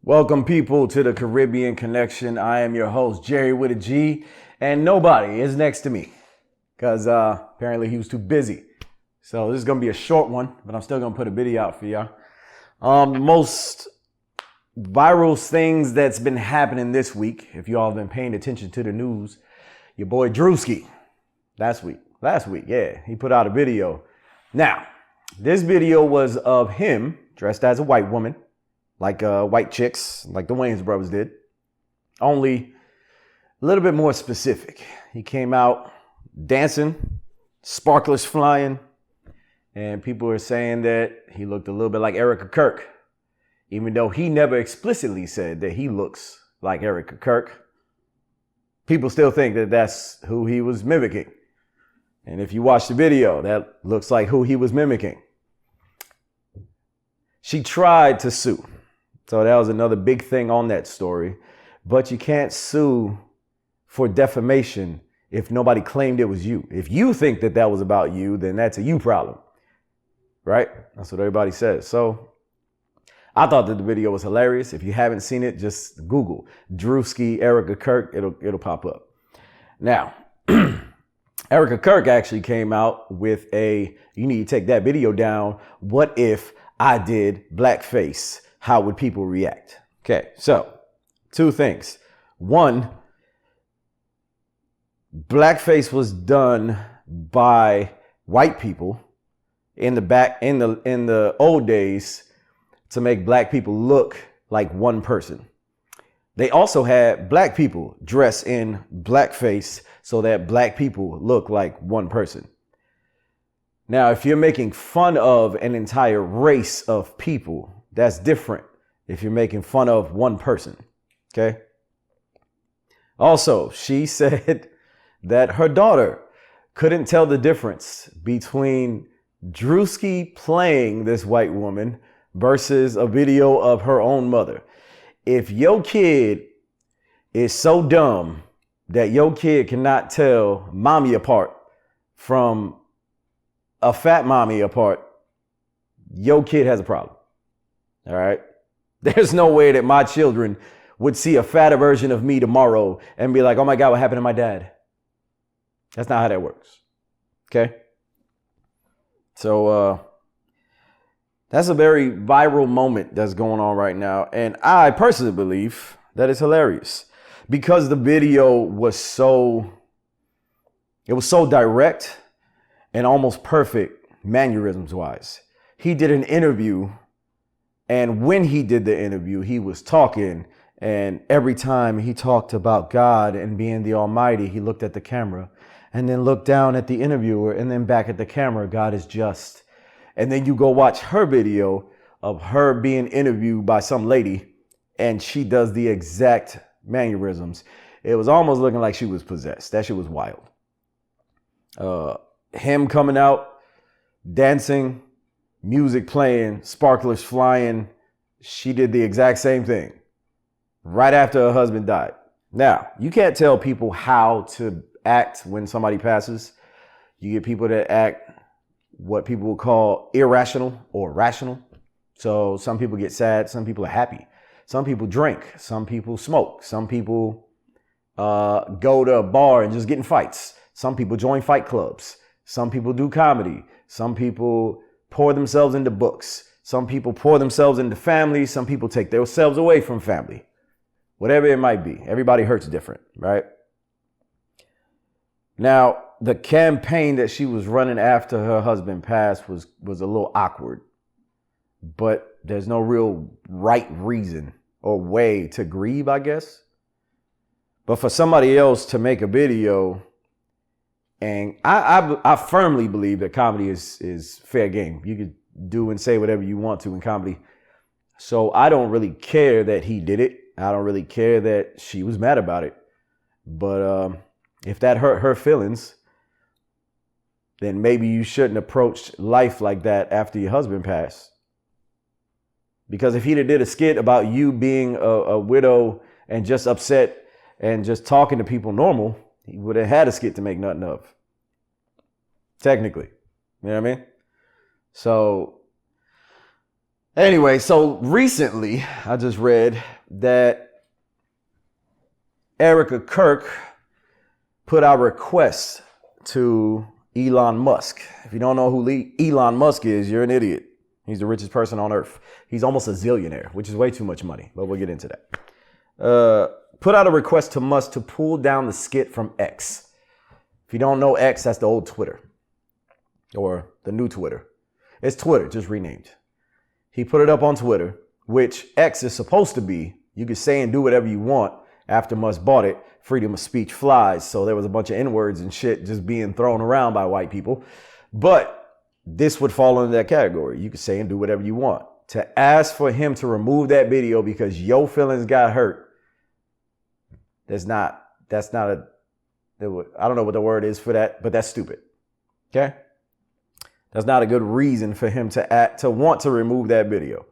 Welcome, people, to the Caribbean Connection. I am your host, Jerry with a G, and nobody is next to me because apparently he was too busy. So this is going to be a short one, but I'm still going to put a video out for y'all. The most viral things that's been happening this week, if y'all have been paying attention to the news, your boy Drewski, last week, yeah, he put out a video. Now, this video was of him dressed as a white woman, like white chicks, like the Wayans brothers did, only a little bit more specific. He came out dancing, sparklers flying, and people are saying that he looked a little bit like Erica Kirk, even though he never explicitly said that he looks like Erica Kirk. People still think that that's who he was mimicking. And if you watch the video, that looks like who he was mimicking. She tried to sue. So that was another big thing on that story. But you can't sue for defamation if nobody claimed it was you. If you think that that was about you, then that's a you problem. Right? That's what everybody says. So I thought that the video was hilarious. If you haven't seen it, just Google Drewski, Erica Kirk. It'll pop up. Now, Erica Kirk actually came out with you need to take that video down. What if I did blackface? How would people react? Okay, so two things. One, blackface was done by white people in the old days to make black people look like one person. They also had black people dress in blackface so that black people look like one person. Now, if you're making fun of an entire race of people, that's different if you're making fun of one person, okay? Also, she said that her daughter couldn't tell the difference between Drewski playing this white woman versus a video of her own mother. If your kid is so dumb that your kid cannot tell mommy apart from a fat mommy apart, your kid has a problem. All right. There's no way that my children would see a fatter version of me tomorrow and be like, oh my God, what happened to my dad? That's not how that works. Okay. So that's a very viral moment that's going on right now. And I personally believe that it's hilarious because the video was so direct and almost perfect mannerisms wise. He did an interview. And when he did the interview, he was talking, and every time he talked about God and being the Almighty, he looked at the camera and then looked down at the interviewer and then back at the camera. God is just. And then you go watch her video of her being interviewed by some lady, and she does the exact mannerisms. It was almost looking like she was possessed. That shit was wild. Him coming out, dancing, music playing, sparklers flying. She did the exact same thing right after her husband died. Now, you can't tell people how to act when somebody passes. You get people that act what people would call irrational or rational. So some people get sad. Some people are happy. Some people drink. Some people smoke. Some people go to a bar and just get in fights. Some people join fight clubs. Some people do comedy. Some people pour themselves into books. Some people pour themselves into family. Some people take themselves away from family. Whatever it might be. Everybody hurts different, right? Now, the campaign that she was running after her husband passed was a little awkward. But there's no real right reason or way to grieve, I guess. But for somebody else to make a video, and I firmly believe that comedy is fair game. You could do and say whatever you want to in comedy. So I don't really care that he did it. I don't really care that she was mad about it. But if that hurt her feelings, then maybe you shouldn't approach life like that after your husband passed. Because if he'd have did a skit about you being a widow and just upset and just talking to people normal, he would have had a skit to make nothing of. Technically. You know what I mean? So Anyway, so recently I just read that Erica Kirk put out requests to Elon Musk. If you don't know who Elon Musk is, you're an idiot. He's the richest person on earth. He's almost a zillionaire, which is way too much money, but we'll get into that. Put out a request to Musk to pull down the skit from X. If you don't know X, that's the old Twitter or the new Twitter. It's Twitter, just renamed. He put it up on Twitter, which X is supposed to be. You can say and do whatever you want. After Musk bought it, freedom of speech flies. So there was a bunch of N-words and shit just being thrown around by white people. But this would fall into that category. You can say and do whatever you want. To ask for him to remove that video because your feelings got hurt, I don't know what the word is for that, but that's stupid. Okay? That's not a good reason for him to want to remove that video.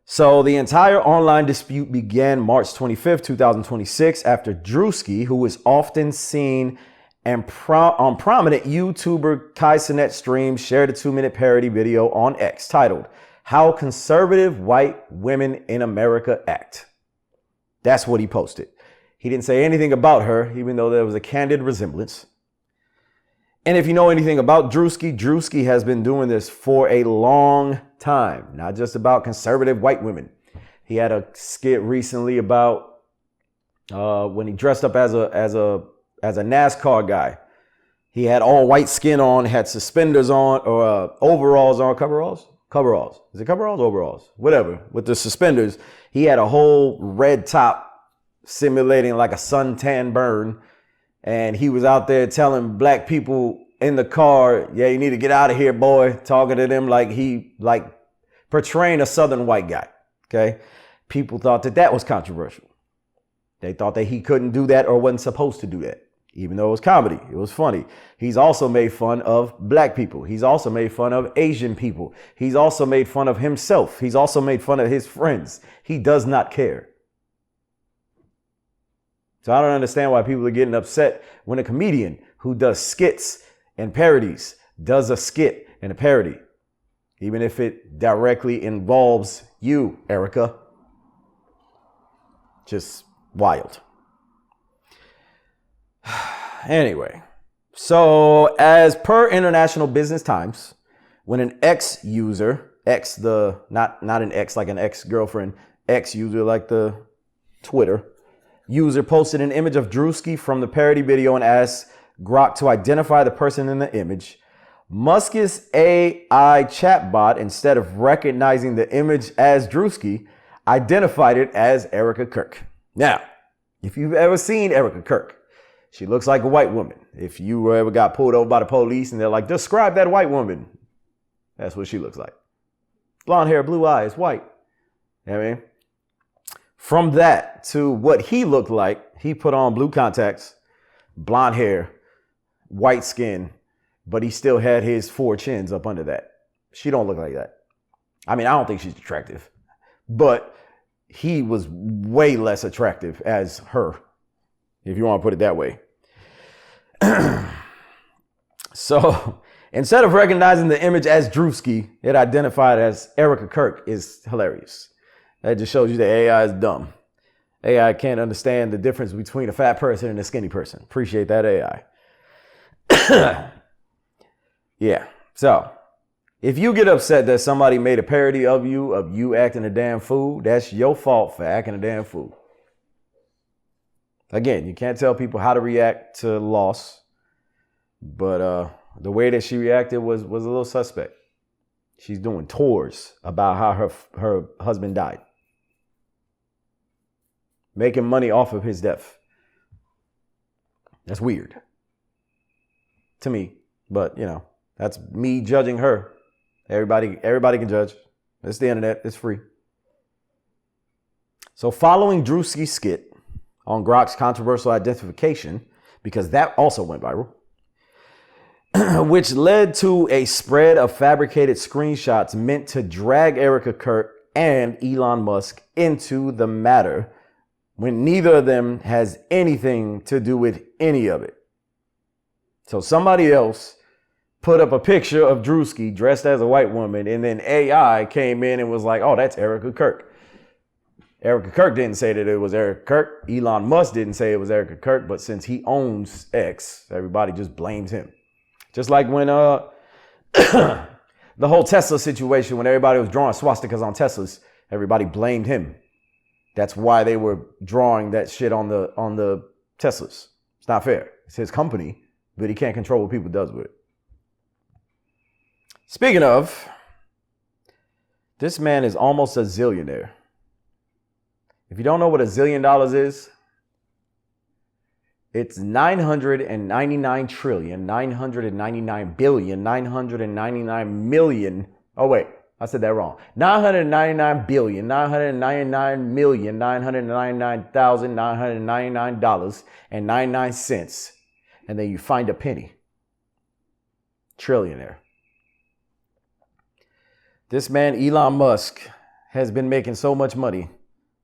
So the entire online dispute began March 25th, 2026, after Drewski, who is often seen on prominent YouTuber Kai Cenat streams, shared a 2-minute parody video on X titled, "How Conservative White Women in America Act." That's what he posted. He didn't say anything about her, even though there was a candid resemblance. And if you know anything about Drewski has been doing this for a long time, not just about conservative white women. He had a skit recently about when he dressed up as a NASCAR guy. He had all white skin on, had suspenders on, or overalls on, coveralls. Is it coveralls? Overalls, whatever. With the suspenders, he had a whole red top simulating like a suntan burn. And he was out there telling black people in the car, yeah, you need to get out of here, boy. Talking to them like portraying a Southern white guy. Okay. People thought that was controversial. They thought that he couldn't do that or wasn't supposed to do that, even though it was comedy. It was funny. He's also made fun of black people. He's also made fun of Asian people. He's also made fun of himself. He's also made fun of his friends. He does not care. So I don't understand why people are getting upset when a comedian who does skits and parodies does a skit and a parody, even if it directly involves you, Erica. Just wild. Anyway, so as per International Business Times, when an X user, not an ex like an ex-girlfriend, X user like the Twitter, user posted an image of Drewski from the parody video and asked Grok to identify the person in the image. Musk's AI chatbot, instead of recognizing the image as Drewski, identified it as Erica Kirk. Now, if you've ever seen Erica Kirk, she looks like a white woman. If you ever got pulled over by the police and they're like, describe that white woman, that's what she looks like. Blonde hair, blue eyes, white. You know what I mean? From that to what he looked like, he put on blue contacts, blonde hair, white skin, but he still had his 4 chins up under that. She don't look like that. I mean, I don't think she's attractive, but he was way less attractive as her, if you want to put it that way. So instead of recognizing the image as Drewski, it identified as Erica Kirk is hilarious. That just shows you that AI is dumb. AI can't understand the difference between a fat person and a skinny person. Appreciate that, AI. Yeah. So if you get upset that somebody made a parody of you acting a damn fool, that's your fault for acting a damn fool. Again, you can't tell people how to react to loss, but the way that she reacted was a little suspect. She's doing tours about how her husband died, making money off of his death. That's weird to me, but you know, that's me judging her. Everybody can judge. It's the internet. It's free. So following Drewski's skit on Grok's controversial identification, because that also went viral, which led to a spread of fabricated screenshots meant to drag Erica Kirk and Elon Musk into the matter when neither of them has anything to do with any of it. So somebody else put up a picture of Drewski dressed as a white woman, and then AI came in and was like, oh, that's Erica Kirk. Erica Kirk didn't say that it was Erica Kirk. Elon Musk didn't say it was Erica Kirk, but since he owns X, everybody just blames him. Just like when the whole Tesla situation, when everybody was drawing swastikas on Teslas, everybody blamed him. That's why they were drawing that shit on the Teslas. It's not fair. It's his company, but he can't control what people does with it. Speaking of, this man is almost a zillionaire. If you don't know what $1 zillion is, it's 999 trillion, 999 billion, 999 million. Oh, wait, I said that wrong. 999 billion, 999 million, 999,999 dollars and 99 cents. And then you find a penny. Trillionaire. This man, Elon Musk, has been making so much money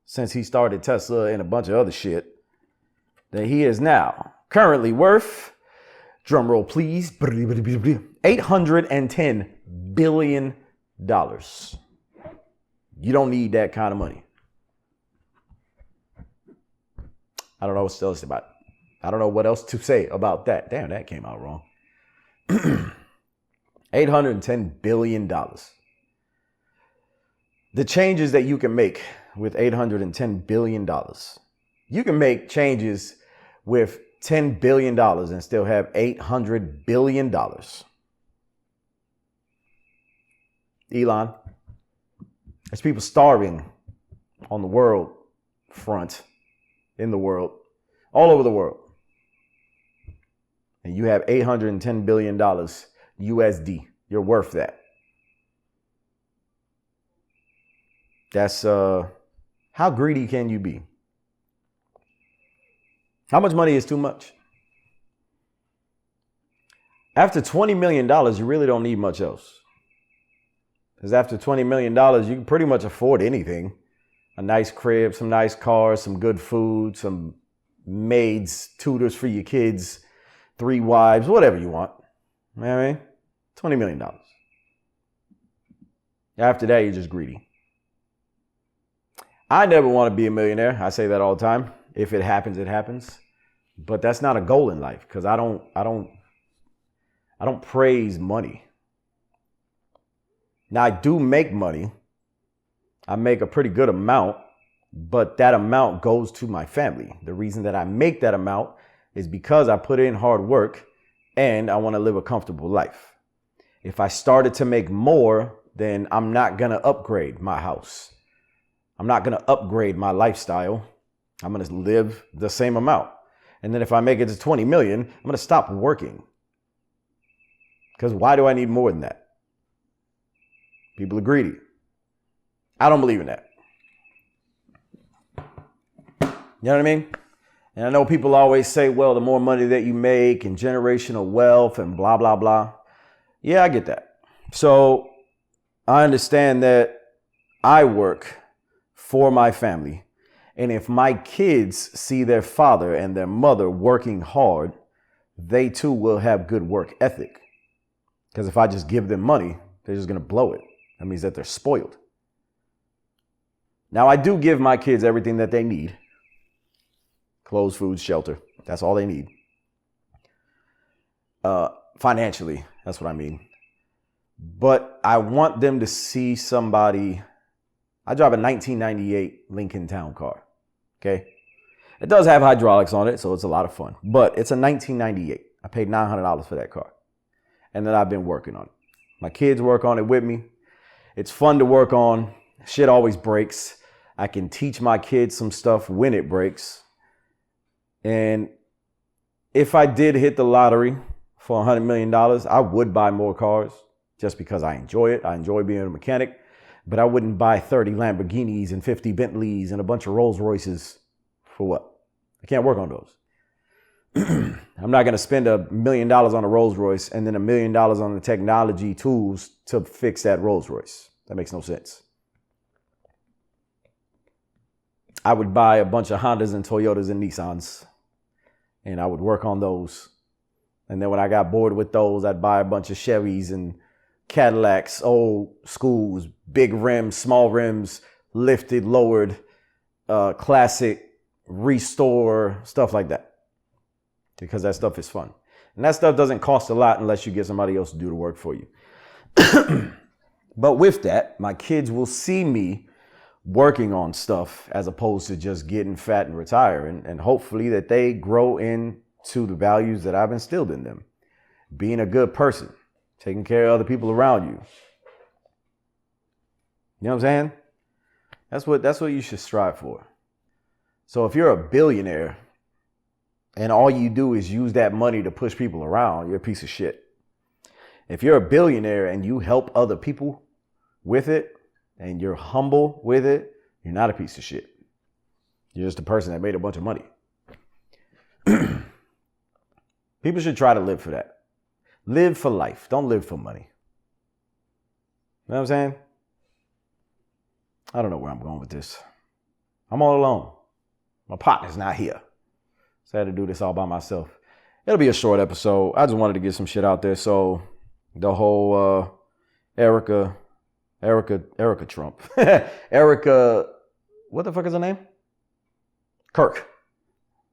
since he started Tesla and a bunch of other shit that he is now currently worth, drumroll please, $810 billion. You don't need that kind of money. I don't know what else about it. I don't know what else to say about that. Damn, that came out wrong. $810 billion. The changes that you can make with $810 billion. You can make changes with $10 billion and still have $800 billion. Elon, there's people starving on the world front, in the world, all over the world. And you have $810 billion USD. You're worth that. That's, how greedy can you be? How much money is too much? After $20 million, you really don't need much else. Because after $20 million, you can pretty much afford anything. A nice crib, some nice cars, some good food, some maids, tutors for your kids, 3 wives, whatever you want. You know what I mean? $20 million. After that, you're just greedy. I never want to be a millionaire. I say that all the time. If it happens, it happens. But that's not a goal in life because I don't praise money. Now, I do make money. I make a pretty good amount, but that amount goes to my family. The reason that I make that amount is because I put in hard work and I want to live a comfortable life. If I started to make more, then I'm not going to upgrade my house. I'm not going to upgrade my lifestyle. I'm going to live the same amount. And then if I make it to 20 million, I'm going to stop working. Because why do I need more than that? People are greedy. I don't believe in that. You know what I mean? And I know people always say, well, the more money that you make and generational wealth and blah, blah, blah. Yeah, I get that. So I understand that I work for my family. And if my kids see their father and their mother working hard, they too will have good work ethic. Because if I just give them money, they're just going to blow it. That means that they're spoiled. Now, I do give my kids everything that they need. Clothes, food, shelter. That's all they need. Financially, that's what I mean. But I want them to see somebody. I drive a 1998 Lincoln Town car. Okay. It does have hydraulics on it, so it's a lot of fun. But it's a 1998. I paid $900 for that car. And then I've been working on it. My kids work on it with me. It's fun to work on. Shit always breaks. I can teach my kids some stuff when it breaks. And if I did hit the lottery for $100 million, I would buy more cars just because I enjoy it. I enjoy being a mechanic. But I wouldn't buy 30 Lamborghinis and 50 Bentleys and a bunch of Rolls Royces for what? I can't work on those. I'm not going to spend $1 million on a Rolls Royce and then $1 million on the technology tools to fix that Rolls Royce. That makes no sense. I would buy a bunch of Hondas and Toyotas and Nissans, and I would work on those And then when I got bored with those, I'd buy a bunch of Chevys and Cadillacs, old schools, big rims, small rims, lifted, lowered, classic, restore, stuff like that. Because that stuff is fun. And that stuff doesn't cost a lot unless you get somebody else to do the work for you. But with that, my kids will see me working on stuff as opposed to just getting fat and retiring. And hopefully that they grow into the values that I've instilled in them. Being a good person, taking care of other people around you. You know what I'm saying? That's what you should strive for. So if you're a billionaire and all you do is use that money to push people around, you're a piece of shit. If you're a billionaire and you help other people with it and you're humble with it, you're not a piece of shit. You're just a person that made a bunch of money. People should try to live for that. Live for life. Don't live for money. You know what I'm saying? I don't know where I'm going with this. I'm all alone. My partner's not here. So I had to do this all by myself. It'll be a short episode. I just wanted to get some shit out there. So the whole Erica Trump. Erica, what the fuck is her name? Kirk.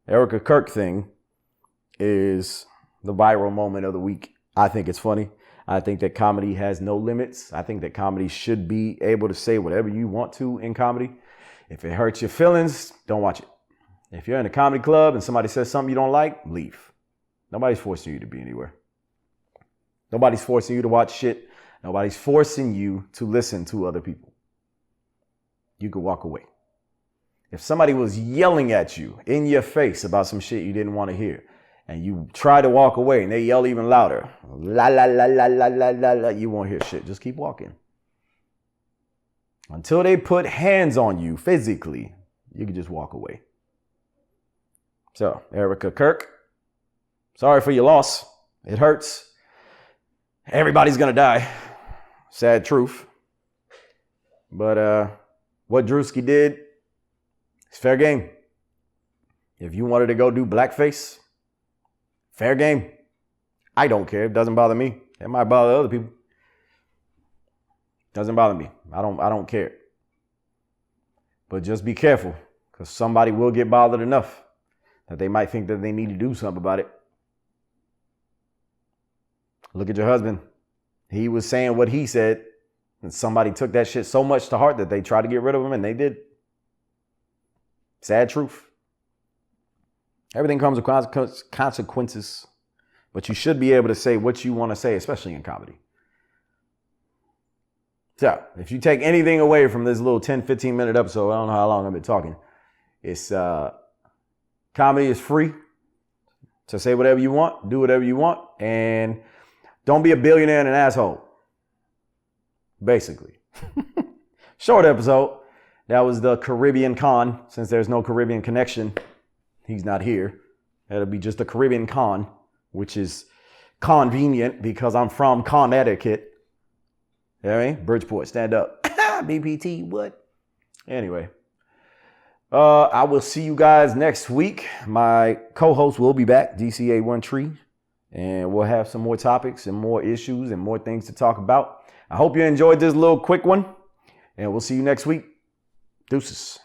Erica Kirk thing is the viral moment of the week. I think it's funny. I think that comedy has no limits. I think that comedy should be able to say whatever you want to in comedy. If it hurts your feelings, don't watch it. If you're in a comedy club and somebody says something you don't like, leave. Nobody's forcing you to be anywhere. Nobody's forcing you to watch shit. Nobody's forcing you to listen to other people. You could walk away. If somebody was yelling at you in your face about some shit you didn't want to hear, and you try to walk away and they yell even louder, la la la la la la la la, you won't hear shit. Just keep walking. Until they put hands on you physically, you can just walk away. So, Erica Kirk, sorry for your loss. It hurts. Everybody's gonna die. Sad truth. But what Drewski did, it's fair game. If you wanted to go do blackface, fair game. I don't care. It doesn't bother me. It might bother other people. Doesn't bother me. I don't care. But just be careful, because somebody will get bothered enough that they might think that they need to do something about it. Look at your husband. He was saying what he said, and somebody took that shit so much to heart that they tried to get rid of him, and they did. Sad truth. Everything comes with consequences, but you should be able to say what you want to say, especially in comedy. So, if you take anything away from this little 10, 15-minute episode, I don't know how long I've been talking, it's comedy is free to say whatever you want, do whatever you want, and don't be a billionaire and an asshole. Basically. Short episode. That was the Caribbean con. Since there's no Caribbean connection, he's not here. That'll be just a Caribbean con, which is convenient because I'm from Connecticut. You know what I mean? Bridgeport, stand up. BPT, what? Anyway. I will see you guys next week. My co-host will be back, DCA One Tree, and we'll have some more topics and more issues and more things to talk about. I hope you enjoyed this little quick one, and we'll see you next week. Deuces.